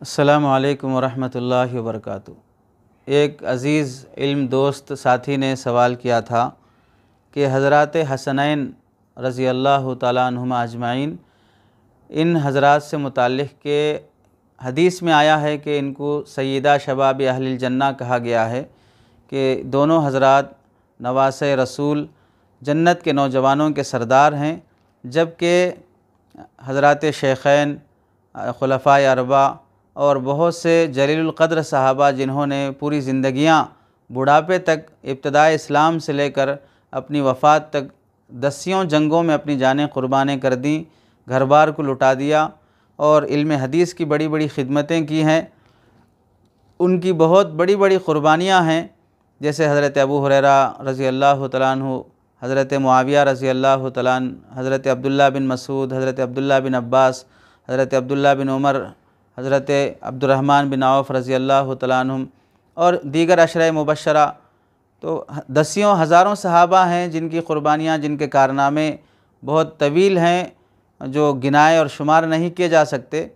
अस्सलामु अलैकुम वरहमतुल्लाहि वबरकातुहू। एक अज़ीज़ इल्म दोस्त साथी ने सवाल किया था कि हज़रात हसनैन रज़ी अल्लाह तआला अन्हुमा अजमाइन, इन हज़रात से मुताल्लिक़ के हदीस में आया है कि इनको सय्यदा शबाब अहलिल जन्ना कहा गया है कि दोनों हज़रात नवासे रसूल जन्नत के नौजवानों के सरदार हैं, जबकि हज़रात शेखैन, खुलफ़ाए अरबा और बहुत से जलीलुल क़द्र सहाबा जिन्होंने पूरी ज़िंदगियां बुढ़ापे तक इब्तिदाए इस्लाम से लेकर अपनी वफ़ात तक दसियों जंगों में अपनी जानें क़ुरबान कर दी, घर बार को लुटा दिया और इल्म हदीस की बड़ी बड़ी खिदमतें की हैं, उनकी बहुत बड़ी बड़ी क़ुरबानियाँ हैं। जैसे हज़रत अबू हुरैरा रज़ी अल्लाह तआला अन्हु, हज़रत मुआविया रज़ी अल्लाह तआला अन्हु, हज़रत अब्दुल्ला बिन मसूद, हज़रत अब्दुल्ला बिन अब्बास, हज़रत अब्दुल्ला बिन उमर, हज़रत अब्दुर्रहमान बिन औफ़ रज़ी अल्लाह तआला अन्हुम और दीगर अशरा मुबश्शरा। तो दसियों हज़ारों सहाबा हैं जिनकी क़ुरबानियाँ, जिनके कारनामे बहुत तवील हैं, जो गिनाए और शुमार नहीं किए जा सकते।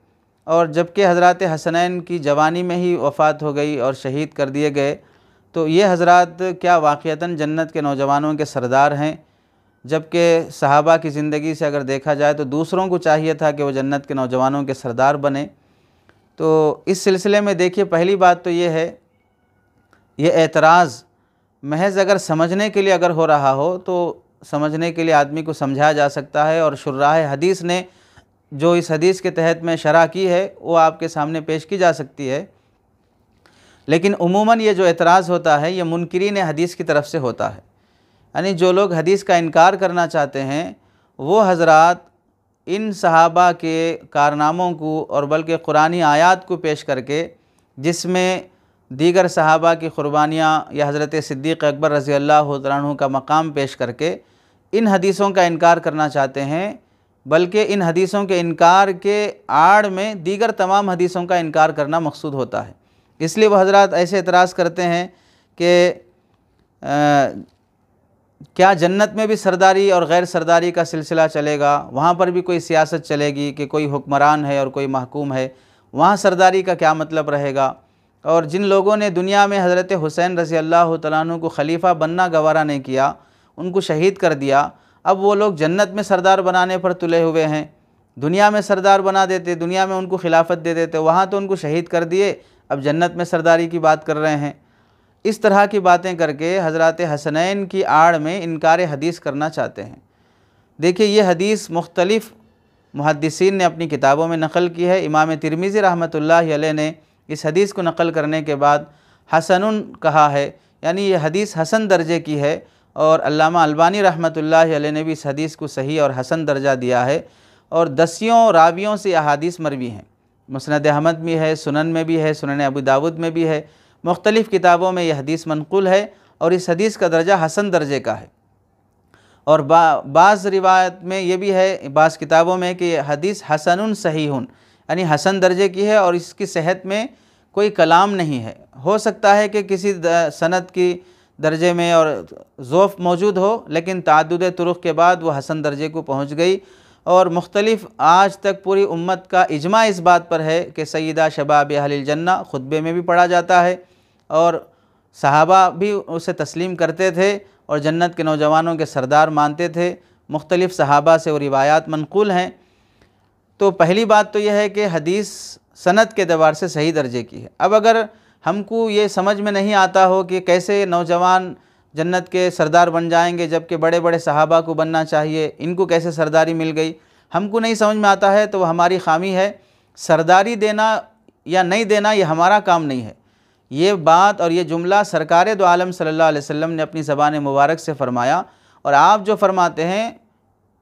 और जबकि हज़रात हसनैन की जवानी में ही वफ़ात हो गई और शहीद कर दिए गए, तो ये हज़रात क्या वाक़ईतन जन्नत के नौजवानों के सरदार हैं। जबकि सहाबा की ज़िंदगी से अगर देखा जाए तो दूसरों को चाहिए था कि वो जन्नत के नौजवानों के सरदार बने। तो इस सिलसिले में देखिए, पहली बात तो ये है, ये एतराज़ महज़ अगर समझने के लिए अगर हो रहा हो तो समझने के लिए आदमी को समझाया जा सकता है, और शुर्राह हदीस ने जो इस हदीस के तहत में शरह की है वो आपके सामने पेश की जा सकती है। लेकिन उमूमन ये जो एतराज़ होता है ये मुनकिरीन हदीस की तरफ से होता है, यानी जो लोग हदीस का इनकार करना चाहते हैं वो हज़रात इन सहाबा के कारनामों को और बल्कि कुरानी आयात को पेश करके, जिसमें दीगर सहाबा की क़ुरबानियाँ या हज़रत सिद्दीक़ अकबर रज़ी अल्लाह तआला अन्हु का मकाम पेश करके इन हदीसों का इनकार करना चाहते हैं, बल्कि इन हदीसों के इनकार के आड़ में दीगर तमाम हदीसों का इनकार करना मकसूद होता है। इसलिए वह हज़रात ऐसे एतराज़ करते हैं कि क्या जन्नत में भी सरदारी और गैर सरदारी का सिलसिला चलेगा, वहाँ पर भी कोई सियासत चलेगी कि कोई हुक्मरान है और कोई महकूम है, वहाँ सरदारी का क्या मतलब रहेगा। और जिन लोगों ने दुनिया में हज़रत हुसैन रज़ी अल्लाह तआला अन्हु को खलीफा बनना गवारा नहीं किया, उनको शहीद कर दिया, अब वो लोग जन्नत में सरदार बनाने पर तुले हुए हैं। दुनिया में सरदार बना देते, दुनिया में उनको खिलाफत दे देते, वहाँ तो उनको शहीद कर दिए, अब जन्नत में सरदारी की बात कर रहे हैं। इस तरह की बातें करके हज़रात हसनैन की आड़ में इनकार हदीस करना चाहते हैं। देखिए, ये हदीस मुख्तलिफ़ मुहद्दिसीन ने अपनी किताबों में नक़ल की है। इमाम तिरमिज़ी रहमतुल्लाहि अलैह ने इस हदीस को नक़ल करने के बाद हसनुन कहा है, यानी ये हदीस हसन दर्जे की है। और अल्लामा अलबानी रहमतुल्लाहि अलैह ने भी इस हदीस को सही और हसन दर्जा दिया है। और दसियों रावियों से यह हदीस मरवी हैं, मुस्नद अहमद में है, सुनन में भी है, सुनन अबू दाऊद में भी है, मुख्तलिफ़ किताबों में यह हदीस मनक़ूल है और इस हदीस का दर्जा हसन दर्जे का है। और बाज़ रिवायत में ये भी है, बाज़ किताबों में, कि हदीस हसनुन सहीहुन, यानी हसन दर्जे की है और इसकी सेहत में कोई कलाम नहीं है। हो सकता है कि किसी सनद की दर्जे में और ज़ोफ़ मौजूद हो, लेकिन ताद्दुद तुरुक़ के बाद वह हसन दर्जे को पहुँच गई। और मुख्तलिफ़ आज तक पूरी उम्मत का इजमा इस बात पर है कि सय्यदा शबाब अहलिल जन्ना खुतबे में भी पढ़ा जाता है और सहाबा भी उसे तस्लीम करते थे और जन्नत के नौजवानों के सरदार मानते थे। मुख्तलिफ़ सहाबा से वो रिवायात मनक़ूल हैं। तो पहली बात तो यह है कि हदीस सनद के एतबार से सही दर्जे की है। अब अगर हमको ये समझ में नहीं आता हो कि कैसे नौजवान जन्नत के सरदार बन जाएंगे, जबकि बड़े बड़े सहाबा को बनना चाहिए, इनको कैसे सरदारी मिल गई, हमको नहीं समझ में आता है, तो वह हमारी खामी है। सरदारी देना या नहीं देना ये हमारा काम नहीं है। ये बात और ये जुमला सरकार दो आलम सल्लल्लाहु अलैहि वसल्लम ने अपनी ज़बान मुबारक से फ़रमाया, और आप जो फरमाते हैं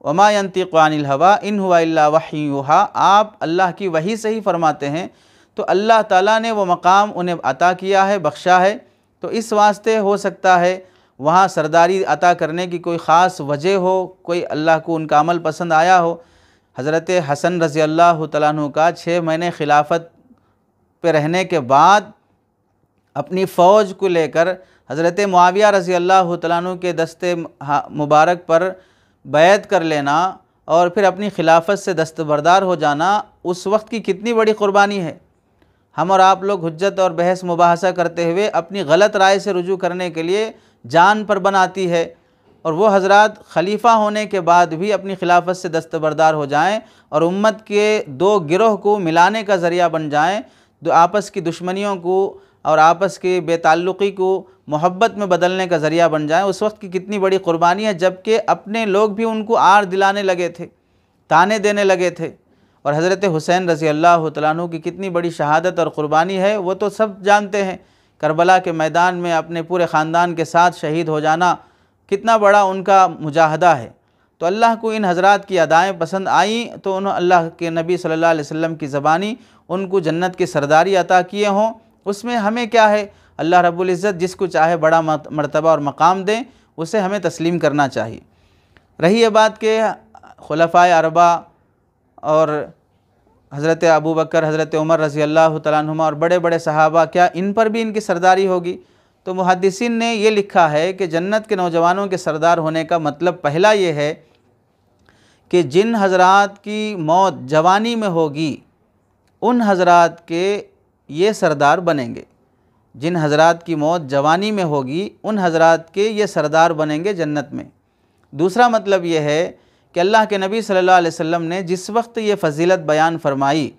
वमा यंतिक़ु अनिल हवा इन हुवा इल्ला वही युहा, आप अल्लाह की वही से ही फरमाते हैं। तो अल्लाह ताला ने वो मकाम उन्हें अता किया है, बख्शा है। तो इस वास्ते हो सकता है वहाँ सरदारी अता करने की कोई ख़ास वजह हो, कोई अल्लाह को उनका अमल पसंद आया हो। हज़रत हसन रज़ी अल्लाह तआला अन्हु का 6 महीने खिलाफत पे रहने के बाद अपनी फ़ौज को लेकर हज़रत मुआविया रज़ी अल्लाह तआला अन्हु के दस्ते मुबारक पर बैत कर लेना और फिर अपनी खिलाफत से दस्तबरदार हो जाना, उस वक्त की कितनी बड़ी क़ुरबानी है। हम और आप लोग हुज्जत और बहस मुबाहसा करते हुए अपनी गलत राय से रुजू करने के लिए जान पर बनाती है, और वो हज़रात खलीफा होने के बाद भी अपनी खिलाफत से दस्तबरदार हो जाएं और उम्मत के दो गिरोह को मिलाने का ज़रिया बन जाएं, दो आपस की दुश्मनियों को और आपस की बेताल्लुक़ी को मोहब्बत में बदलने का ज़रिया बन जाएं। उस वक्त की कितनी बड़ी क़ुरबानी है, जबकि अपने लोग भी उनको आड़ दिलाने लगे थे, ताने देने लगे थे। और हज़रत हुसैन रज़ी अल्लाह तआला अन्हु की कितनी बड़ी शहादत और क़ुरबानी है, वो तो सब जानते हैं। करबला के मैदान में अपने पूरे ख़ानदान के साथ शहीद हो जाना कितना बड़ा उनका मुजाहदा है। तो अल्लाह को इन हज़रात की अदाएँ पसंद आईं, तो उन्होंने अल्लाह के नबी सल्लल्लाहु अलैहि वसल्लम की ज़बानी उनको जन्नत की सरदारी अता किए हों। उसमें हमें क्या है, अल्लाह रब्बुल इज़्ज़त जिसको चाहे बड़ा मर्तबा और मकाम दें, उसे हमें तस्लीम करना चाहिए। रही ये बात कि खुलफ़ाए अरबा और हज़रत अबू बकर, हज़रत उमर रज़ी अल्लाह तआला अन्हुमा और बड़े बड़े सहाबा, क्या इन पर भी इनकी सरदारी होगी? तो मुहद्दिसीन ने ये लिखा है कि जन्नत के नौजवानों के सरदार होने का मतलब पहला ये है कि जिन हज़रात की मौत जवानी में होगी उन हज़रात के ये सरदार बनेंगे। जिन हज़रात की मौत जवानी में होगी उन हज़रात के ये सरदार बनेंगे जन्नत में। दूसरा मतलब ये है कि अल्लाह के नबी सल्लल्लाहु अलैहि वसल्लम ने जिस वक्त ये फ़जीलत बयान फरमाई,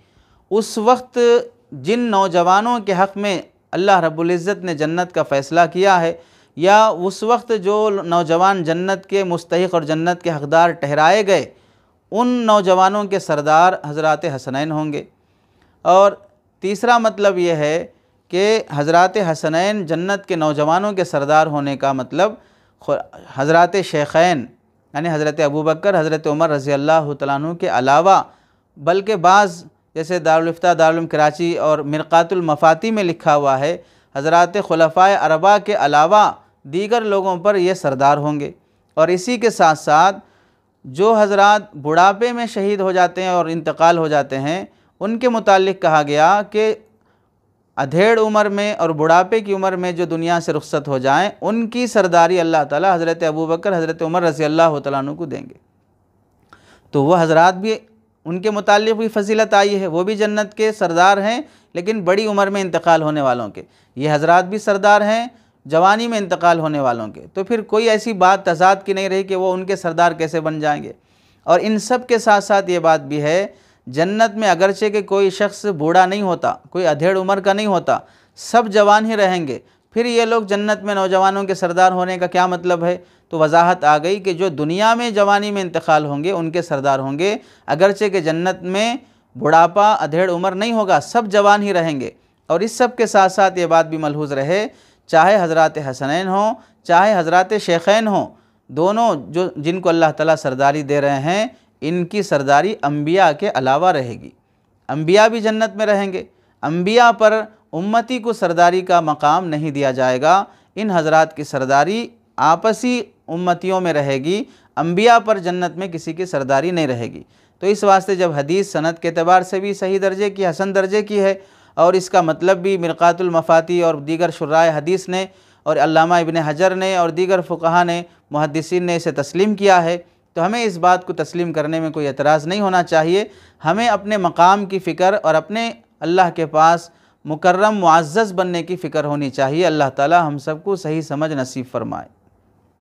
उस वक्त जिन नौजवानों के हक़ में अल्लाह रब्बुल इज़्ज़त ने जन्नत का फ़ैसला किया है, या उस वक्त जो नौजवान जन्नत के मुस्तहिक़ और जन्नत के हक़दार ठहराए गए, उन नौजवानों के सरदार हज़रात हसनैन होंगे। और तीसरा मतलब ये है कि हज़रात हसनैन जन्नत के नौजवानों के सरदार होने का मतलब हज़रात शेखैन यानी हज़रत अबू बकर, हज़रत उमर रज़ी अल्लाह तआला अन्हु के अलावा, बल्कि बाज़ जैसे दारुल इफ्ता, दारुल उलूम कराची और मिरक़ातुल मफ़ाती में लिखा हुआ है, हज़रात खुलफ़ाए अरबा के अलावा दीगर लोगों पर ये सरदार होंगे। और इसी के साथ साथ जो हज़रात बुढ़ापे में शहीद हो जाते हैं और इंतकाल हो जाते हैं, उनके मुतालिक कहा गया कि अधेड़ उम्र में और बुढ़ापे की उम्र में जो दुनिया से रुखसत हो जाएं, उनकी सरदारी अल्लाह ताला हज़रत अबू बकर, हज़रत उमर रज़ी अल्लाह तआला अन्हु को देंगे। तो वह हज़रात भी, उनके मुतालिक भी फजीलत आई है, वो भी जन्नत के सरदार हैं, लेकिन बड़ी उम्र में इंतकाल होने वालों के। ये हज़रात भी सरदार हैं जवानी में इंतकाल होने वालों के। तो फिर कोई ऐसी बात तज़ाद की नहीं रही कि वो उनके सरदार कैसे बन जाएंगे। और इन सब के साथ साथ ये बात भी है, जन्नत में अगरचे कि कोई शख्स बूढ़ा नहीं होता, कोई अधेड़ उम्र का नहीं होता, सब जवान ही रहेंगे। फिर ये लोग जन्नत में नौजवानों के सरदार होने का क्या मतलब है? तो वजाहत आ गई कि जो दुनिया में जवानी में इंतकाल होंगे उनके सरदार होंगे, अगरचे कि जन्नत में बुढ़ापा, अधेड़ उम्र नहीं होगा, सब जवान ही रहेंगे। और इस सब के साथ साथ ये बात भी मलहूज़ रहे, चाहे हज़रात हसनैन हों, चाहे हज़रात शेखैन हों, दोनों जो जिनको अल्लाह ताला सरदारी दे रहे हैं, इनकी सरदारी अम्बिया के अलावा रहेगी। अम्बिया भी जन्नत में रहेंगे, अम्बिया पर उम्मती को सरदारी का मकाम नहीं दिया जाएगा। इन हज़रात की सरदारी आपसी उम्मतियों में रहेगी, अम्बिया पर जन्नत में किसी की सरदारी नहीं रहेगी। तो इस वास्ते जब हदीस सनद के एतबार से भी सही दर्जे की, हसन दर्जे की है, और इसका मतलब भी मिरक़ातुल मफ़ाती और दीगर शुर्राए हदीस ने और अल्लामा इब्न हजर ने और दीगर फ़ुक़हा ने, मुहद्दिसीन ने इसे तस्लीम किया है, तो हमें इस बात को तस्लीम करने में कोई एतराज़ नहीं होना चाहिए। हमें अपने मकाम की फ़िक्र और अपने अल्लाह के पास मुकर्रम मुअज़्ज़ज़ बनने की फ़िक्र होनी चाहिए। अल्लाह ताला हम सबको सही समझ नसीब फ़रमाए।